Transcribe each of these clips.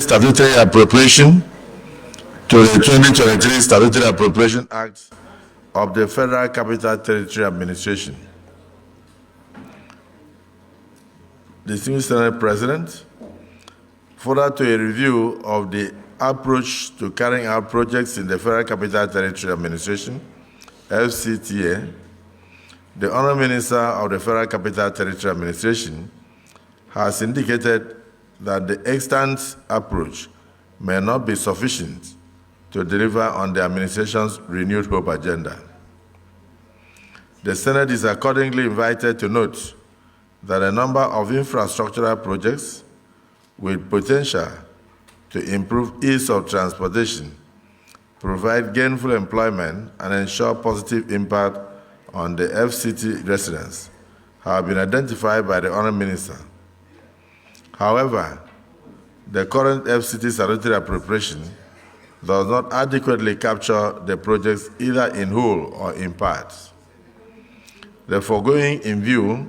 Statutory appropriation to the 2023 Statutory Appropriation Act of the Federal Capital Territory Administration. Distinguished Senate President, further to a review of the approach to carrying out projects in the Federal Capital Territory Administration, FCTA, the Honourable Minister of the Federal Capital Territory Administration has indicated that the extant approach may not be sufficient to deliver on the administration's renewed hope agenda. The Senate is accordingly invited to note that a number of infrastructural projects with potential to improve ease of transportation, provide gainful employment, and ensure positive impact on the FCT residents have been identified by the Honourable Minister. However, the current FCT statutory appropriation does not adequately capture the projects either in whole or in part. The foregoing in view,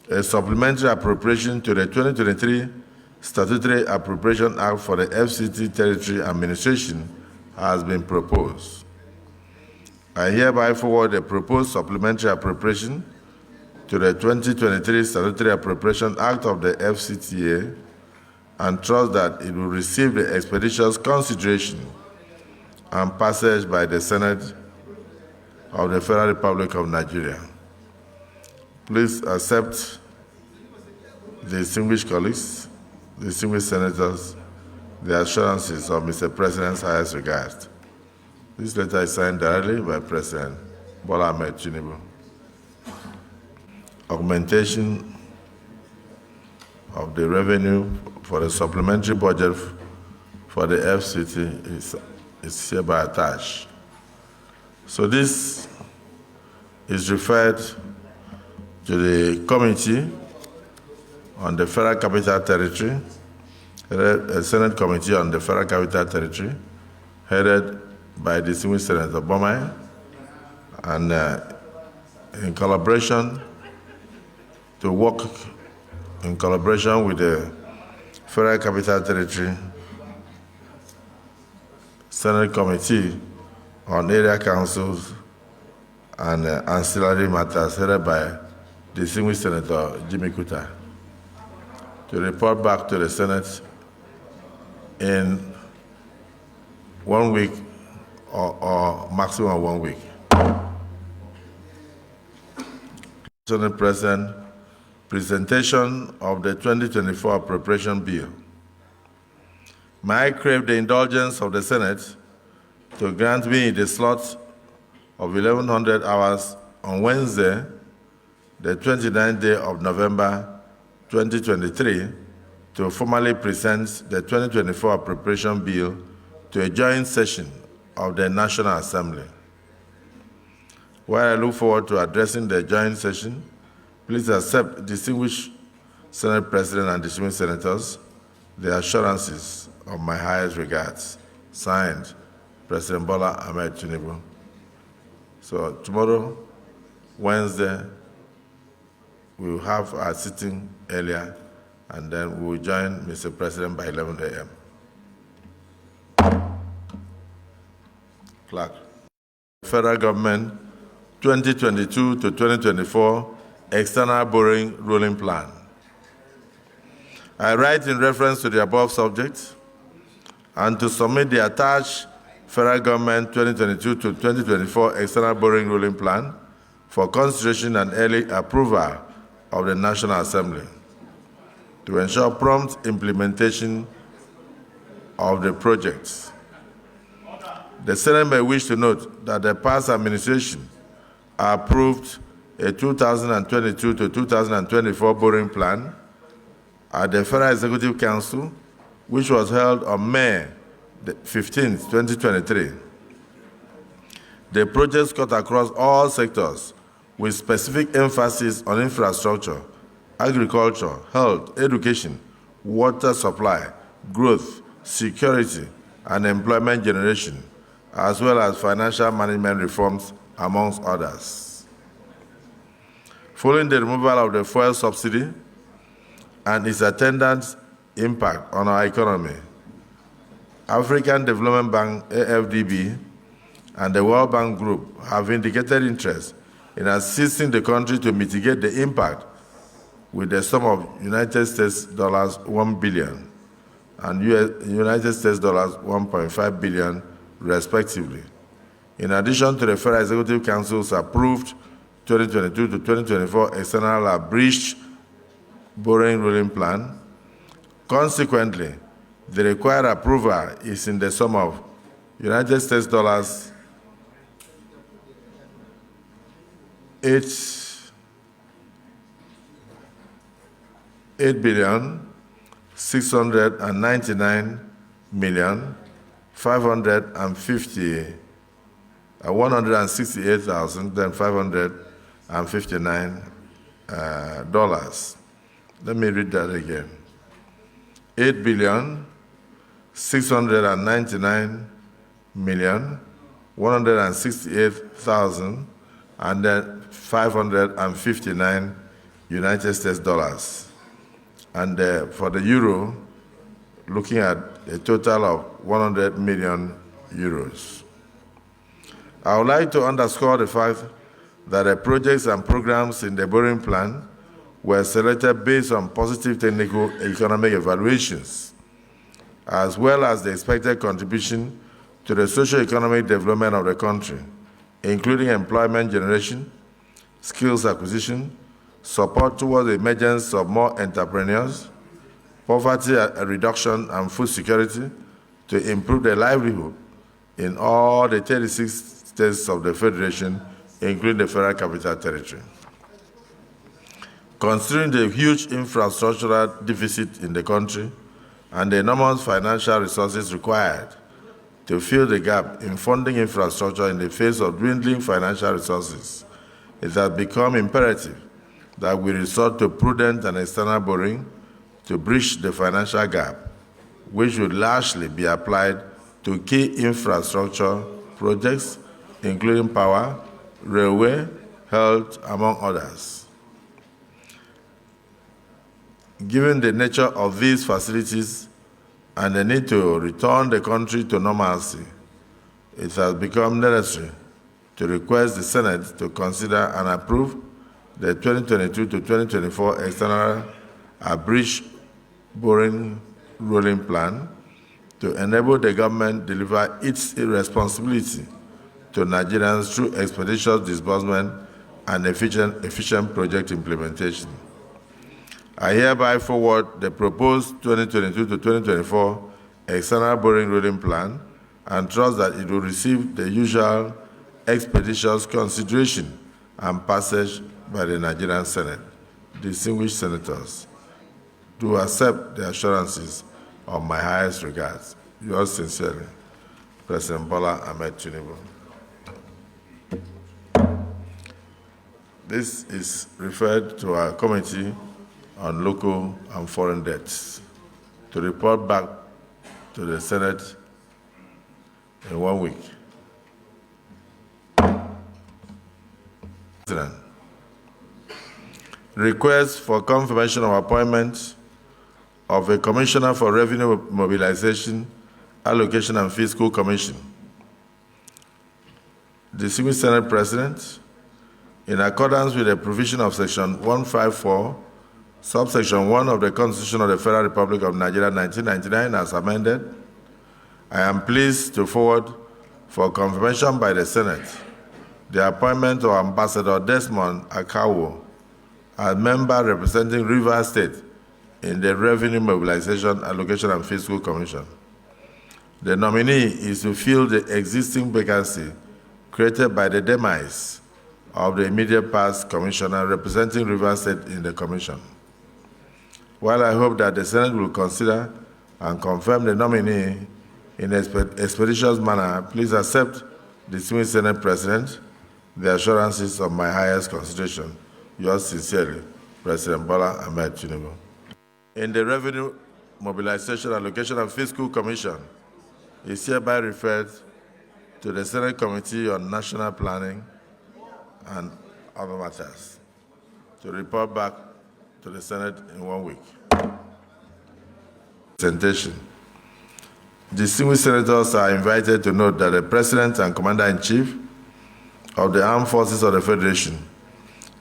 a supplementary appropriation to the 2023 Statutory Appropriation Act for the FCT Territory Administration has been proposed. I hereby forward the proposed supplementary appropriation to the 2023 Statutory Appropriation Act of the FCTA and trust that it will receive the expeditious consideration and passage by the Senate of the Federal Republic of Nigeria. Please accept the distinguished colleagues, distinguished senators, the assurances of Mr. President's highest regard. This letter is signed directly by President B0rrow Tinubu. Augmentation of the revenue for the supplementary budget for the FCT is hereby attached. So this is referred to the Committee on the Federal Capital Territory, a Senate Committee on the Federal Capital Territory, headed by distinguished Senator B0rrow, and in collaboration to work in collaboration with the Federal Capital Territory Senate Committee on Area Councils and Ancillary Matters, headed by distinguished Senator Jimmy Kuta, to report back to the Senate in 1 week or maximum 1 week. Senate President, presentation of the 2024 Appropriation Bill. May I crave the indulgence of the Senate to grant me the slot of 1100 hours on Wednesday, the 29th day of November 2023, to formally present the 2024 Appropriation Bill to a joint session of the National Assembly. While I look forward to addressing the joint session, please accept, distinguished Senate President and distinguished senators, the assurances of my highest regards. Signed, President B0rrow Tinubu. So tomorrow, Wednesday, we will have our sitting earlier, and then we will join Mr. President by 11 a.m. Clerk. Federal Government 2022 to 2024 External Borrowing Ruling Plan. I write in reference to the above subject and to submit the attached Federal Government 2022 to 2024 External Borrowing Ruling Plan for consideration and early approval of the National Assembly to ensure prompt implementation of the projects. The Senate may wish to note that the past administration approved a 2022 to 2024 borrowing plan at the Federal Executive Council, which was held on May 15, 2023. The projects cut across all sectors with specific emphasis on infrastructure, agriculture, health, education, water supply, growth, security, and employment generation, as well as financial management reforms, amongst others. Following the removal of the fuel subsidy and its attendant impact on our economy. African Development Bank, AFDB, and the World Bank Group have indicated interest in assisting the country to mitigate the impact with the sum of United States dollars 1 billion and United States dollars 1.5 billion, respectively. In addition to the Federal Executive Council's approved 2022 to 2024 external abridged borrowing ruling plan, consequently, the required approval is in the sum of United States dollars 8 billion 699 million 168,559 dollars. Let me read that again. 8 billion 699 million 168,000 and then 559 United States dollars. And for the euro, looking at a total of 100 million euros. I would like to underscore the fact that the projects and programs in the borrowing plan were selected based on positive technical economic evaluations, as well as the expected contribution to the socio-economic development of the country, including employment generation, skills acquisition, support towards the emergence of more entrepreneurs, poverty reduction and food security to improve the livelihood in all the 36 states of the Federation, including the Federal Capital Territory. Considering the huge infrastructural deficit in the country and the enormous financial resources required to fill the gap in funding infrastructure in the face of dwindling financial resources, it has become imperative that we resort to prudent and external borrowing to bridge the financial gap, which would largely be applied to key infrastructure projects, including power, railway, health, among others. Given the nature of these facilities and the need to return the country to normalcy, it has become necessary to request the Senate to consider and approve the 2022 to 2024 external abridged borrowing ruling plan to enable the government deliver its responsibility to Nigerians through expeditious disbursement and efficient project implementation. I hereby forward the proposed 2022 to 2024 external borrowing ruling plan and trust that it will receive the usual expeditious consideration and passage by the Nigerian Senate. Distinguished senators, do accept the assurances of my highest regards. Yours sincerely, President Bola Ahmed Tinubu. This is referred to our Committee on Local and Foreign Debts to report back to the Senate in 1 week. President, request for confirmation of appointment of a Commissioner for Revenue Mobilization, Allocation and Fiscal Commission. Distinguished Senate President, in accordance with the provision of Section 154, Subsection 1 of the Constitution of the Federal Republic of Nigeria, 1999, as amended, I am pleased to forward for confirmation by the Senate the appointment of Ambassador Desmond Akawo as member representing Rivers State in the Revenue Mobilization, Allocation and Fiscal Commission. The nominee is to fill the existing vacancy created by the demise of the immediate past commissioner representing Rivers State in the commission. While I hope that the Senate will consider and confirm the nominee in an expeditious manner, please accept, distinguished Senate President, the assurances of my highest consideration. Yours sincerely, President Bola Ahmed Tinubu. In the Revenue Mobilization, Allocation and Fiscal Commission, is hereby referred to the Senate Committee on National Planning and other matters to report back to the Senate in 1 week. presentation. Distinguished senators are invited to note that the President and Commander-in-Chief of the Armed Forces of the Federation,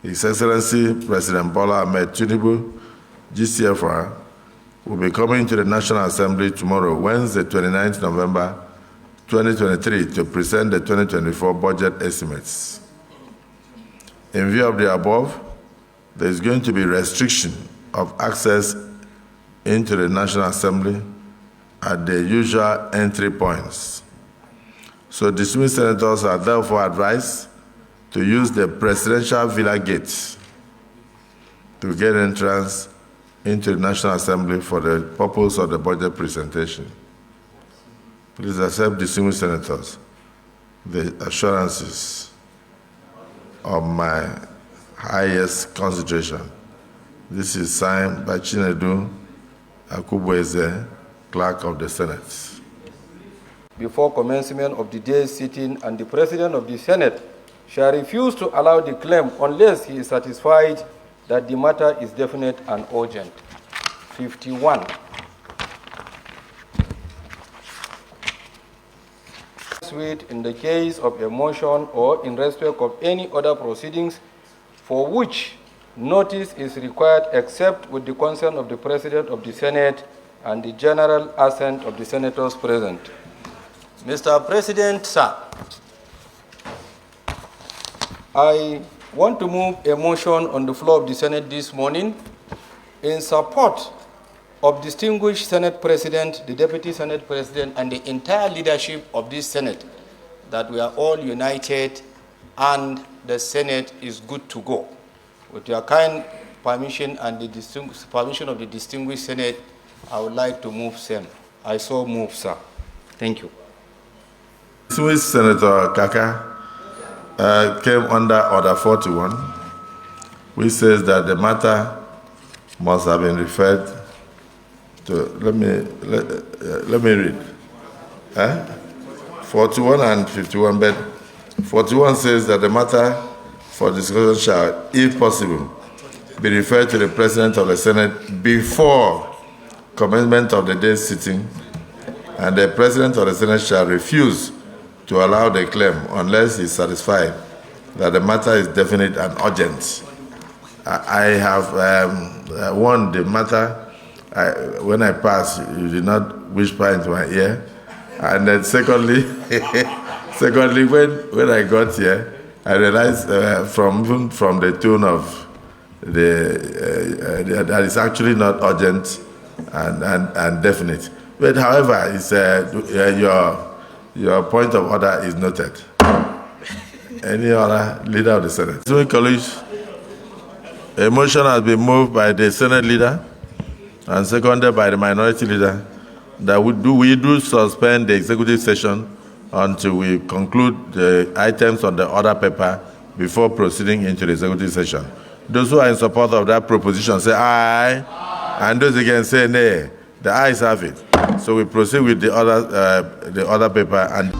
His Excellency President Bola Ahmed Tinubu, GCFR, will be coming to the National Assembly tomorrow, Wednesday, 29th November 2023, to present the 2024 budget estimates. In view of the above, there is going to be restriction of access into the National Assembly at the usual entry points. So dismissed senators are therefore advised to use the presidential villa gates to get entrance into the National Assembly for the purpose of the budget presentation. Please accept, distinguished senators, the assurances of my highest consideration. This is signed by Chinedu Akubweze, Clerk of the Senate. Before commencement of the day's sitting, and the President of the Senate shall refuse to allow the claim unless he is satisfied that the matter is definite and urgent. 51. In the case of a motion or in respect of any other proceedings for which notice is required except with the consent of the President of the Senate and the general assent of the senators present. Mr. President, sir, I want to move a motion on the floor of the Senate this morning in support of distinguished Senate President, the Deputy Senate President, and the entire leadership of this Senate, that we are all united and the Senate is good to go. With your kind permission and the permission of the distinguished Senate, I would like to move same. I so move, sir. Thank you. Distinguished Senator Kaka came under Order 41, which says that the matter must have been referred to. Let me read. 41 and 51, but 41 says that the matter for discussion shall, if possible, be referred to the President of the Senate before commencement of the day's sitting, and the President of the Senate shall refuse to allow the claim unless he is satisfied that the matter is definite and urgent. I have won the matter. When I passed, you did not whisper into my ear. And then secondly, when I got here, I realized from the tone of that it's actually not urgent and definite. But however, it's, your point of order is noted. Any other leader of the Senate? So, colleagues, a motion has been moved by the Senate leader and seconded by the minority leader that we do suspend the executive session until we conclude the items on the order paper before proceeding into the executive session. Those who are in support of that proposition say aye, and those against say nay. The ayes have it. So we proceed with the order paper and